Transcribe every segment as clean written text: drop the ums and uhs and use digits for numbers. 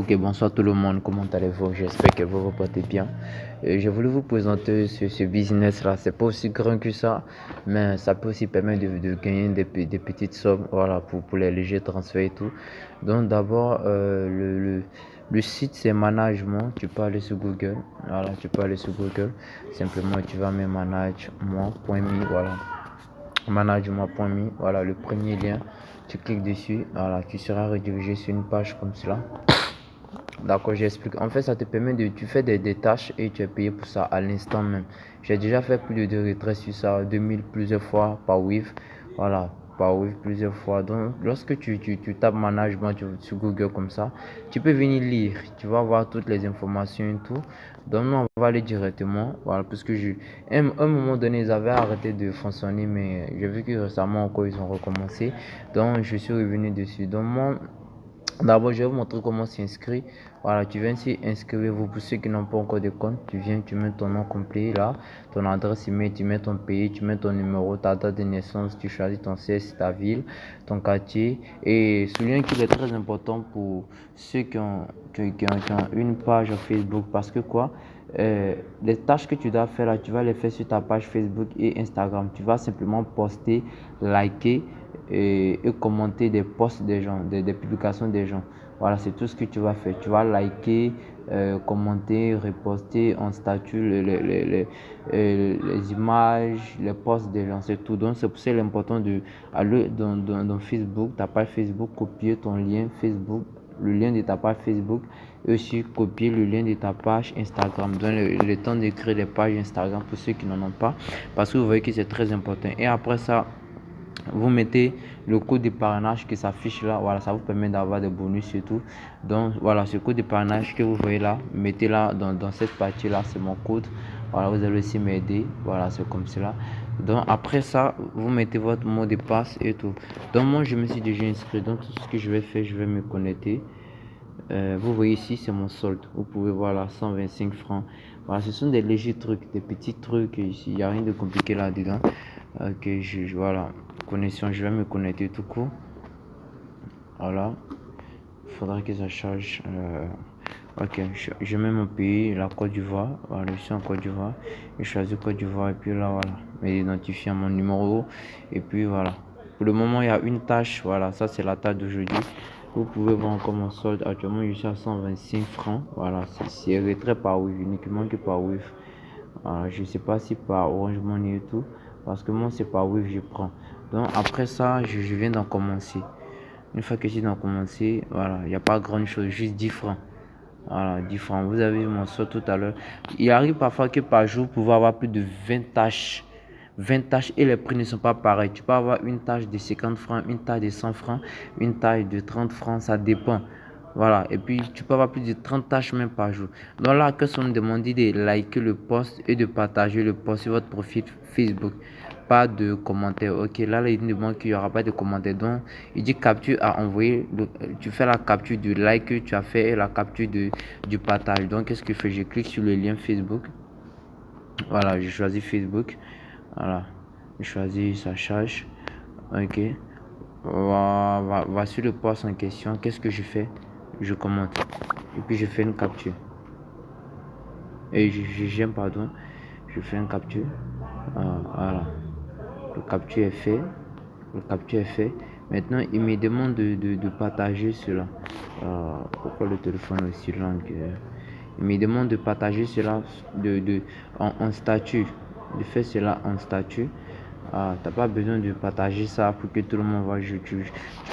Ok, bonsoir tout le monde, comment allez-vous? J'espère que vous vous portez bien. Je voulais vous présenter ce business-là. C'est pas aussi grand que ça, mais ça peut aussi permettre de gagner des petites sommes, voilà, pour les légers transferts et tout. Donc d'abord, le site c'est management. Tu peux aller sur Google, voilà, tu peux aller sur Google. Simplement, tu vas mettre management.me, voilà, management.me, voilà, le premier lien. Tu cliques dessus, voilà, tu seras redirigé sur une page comme cela. D'accord, j'explique. En fait, ça te permet tu fais des tâches et tu es payé pour ça à l'instant même. J'ai déjà fait plus de 2 retraits sur ça, 2000 plusieurs fois par Wave. Voilà, par Wave plusieurs fois. Donc, lorsque tu tapes management sur Google comme ça, tu peux venir lire. Tu vas voir toutes les informations et tout. Donc, nous, on va aller directement. Voilà, parce que un moment donné, ils avaient arrêté de fonctionner, mais j'ai vu que récemment encore, ils ont recommencé. Donc, je suis revenu dessus. Donc, moi, d'abord, je vais vous montrer comment s'inscrire. Voilà, tu viens ici inscrire vous pour ceux qui n'ont pas encore de compte. Tu viens, tu mets ton nom complet là, ton adresse email, tu mets ton pays, tu mets ton numéro, ta date de naissance, tu choisis ton CSI, ta ville, ton quartier. Et souligne qu'il est très important pour ceux qui ont une page Facebook parce que quoi? Les tâches que tu dois faire là, tu vas les faire sur ta page Facebook et Instagram. Tu vas simplement poster, liker et commenter des posts des gens, des publications des gens. Voilà, c'est tout ce que tu vas faire. Tu vas liker, commenter, reposter en statut les images, les posts des gens, c'est tout. Donc, c'est pour ça l'important de aller dans Facebook, ta page Facebook, copier ton lien Facebook, le lien de ta page Facebook et aussi copier le lien de ta page Instagram. Donne le temps de créer des pages Instagram pour ceux qui n'en ont pas parce que vous voyez que c'est très important. Et après ça, vous mettez le code de parrainage qui s'affiche là, voilà, ça vous permet d'avoir des bonus et tout. Donc voilà, ce code de parrainage que vous voyez là, mettez là dans cette partie là, c'est mon code. Voilà, vous allez aussi m'aider, voilà, c'est comme cela. Donc après ça, vous mettez votre mot de passe et tout. Donc moi je me suis déjà inscrit, donc tout ce que je vais faire, je vais me connecter. Vous voyez ici, c'est mon solde. Vous pouvez voir là, 125 francs. Voilà, ce sont des légers trucs, des petits trucs ici. Il n'y a rien de compliqué là-dedans. Ok, voilà. Connexion, je vais me connecter tout court. Voilà. Il faudra que ça charge. Ok, je mets mon pays, la Côte d'Ivoire. Voilà, je suis en Côte d'Ivoire. Je choisis Côte d'Ivoire et puis là, voilà. M'identifier à mon numéro. Et puis voilà. Pour le moment, il y a une tâche. Voilà, ça c'est la tâche d'aujourd'hui. Vous pouvez voir encore mon solde. Actuellement, je suis à 125 francs. Voilà, c'est retrait par Wave, uniquement que par Wave. Voilà, je ne sais pas si par Orange Money et tout. Parce que moi, c'est par Wave, je prends. Donc, après ça, je viens d'en commencer. Une fois que j'ai d'en commencer, voilà, il n'y a pas grand chose, juste 10 francs. Voilà, 10 francs. Vous avez vu mon solde tout à l'heure. Il arrive parfois que par jour, vous pouvez avoir plus de 20 tâches. 20 tâches et les prix ne sont pas pareils. Tu peux avoir une tâche de 50 francs, une tâche de 100 francs, une tâche de 30 francs, ça dépend. Voilà, et puis tu peux avoir plus de 30 tâches même par jour. Donc là, que sont demandés de liker le post et de partager le post sur votre profil Facebook. Pas de commentaires. Ok, là, il demande qu'il n'y aura pas de commentaires. Donc, il dit capture à envoyer. Tu fais la capture du like que tu as fait et la capture du partage. Donc, qu'est-ce que je fais? Je clique sur le lien Facebook. Voilà, je choisis Facebook. Voilà, je choisis sa charge. Ok, voici le post en question. Qu'est-ce que je fais? Je commente et puis je fais une capture et j'aime pardon, je fais une capture. Voilà, le capture est fait, maintenant il me demande de partager cela. Pourquoi le téléphone est aussi lent? Il me demande de partager cela en statut, de faire cela en statut. T'as pas besoin de partager ça pour que tout le monde voit. Tu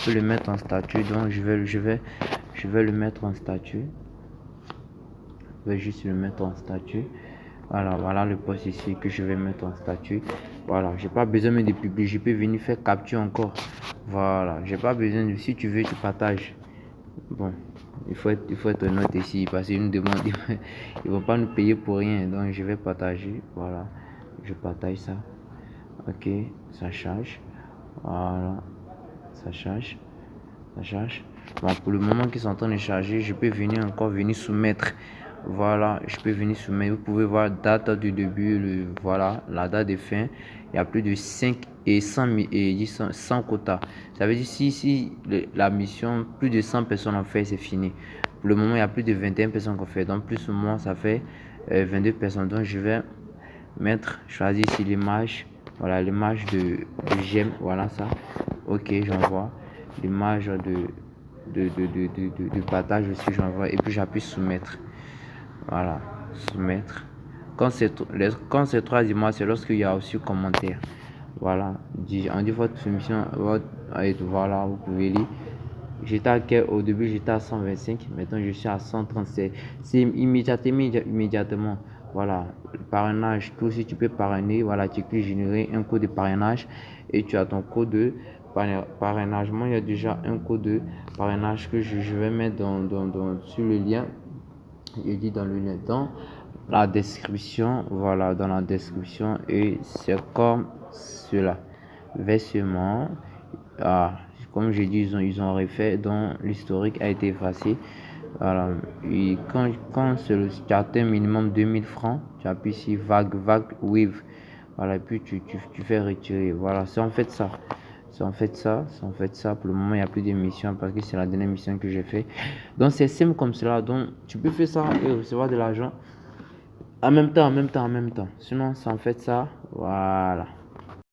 peux le mettre en statut. Donc je vais le mettre en statut. Je vais juste le mettre en statut. Voilà le post ici que je vais mettre en statut. Voilà, j'ai pas besoin de publier. Je peux venir faire capture encore. Voilà, j'ai pas besoin de. Si tu veux, tu partages. Bon, il faut être honnête ici parce qu'ils nous demandent. Ils vont pas nous payer pour rien. Donc je vais partager. Voilà, je partage ça. Ok, ça charge. Voilà, ça charge. Bon, pour le moment qu'ils sont en train de charger, je peux venir soumettre. Voilà, je peux venir soumettre. Vous pouvez voir date du début, voilà, la date de fin. Il y a plus de 5 et 100 quotas. Ça veut dire si la mission, plus de 100 personnes ont fait, c'est fini. Pour le moment, il y a plus de 21 personnes qu'on fait. Donc, plus ou moins, ça fait 22 personnes. Donc, je vais choisir ici l'image. Voilà, l'image de j'aime. Voilà ça. Ok, j'envoie. L'image de partage aussi, j'envoie. Et puis, j'appuie soumettre. Voilà, soumettre. Quand c'est trois images, c'est lorsqu'il y a aussi commentaire. Voilà, on dit votre soumission, voilà, vous pouvez lire. Au début, j'étais à 125, maintenant je suis à 137. C'est immédiatement. Voilà, le parrainage, tout si tu peux parrainer, voilà, tu cliques générer un code de parrainage et tu as ton code de parrainage. Moi, il y a déjà un code de parrainage que je vais mettre sur le lien. Je dis dans le lien, dans la description, voilà, dans la description, et c'est comme cela. Versement, comme j'ai dit, ils ont refait, donc l'historique a été effacé. Voilà, et quand tu atteins minimum 2000 francs, tu appuies ici vague wave, voilà, et puis tu fais retirer. Voilà, c'est en fait ça. C'est en fait ça. Pour le moment, il n'y a plus d'émission parce que c'est la dernière mission que j'ai fait. Donc, c'est simple comme cela. Donc, tu peux faire ça et recevoir de l'argent en même temps. Sinon, c'est en fait ça. Voilà.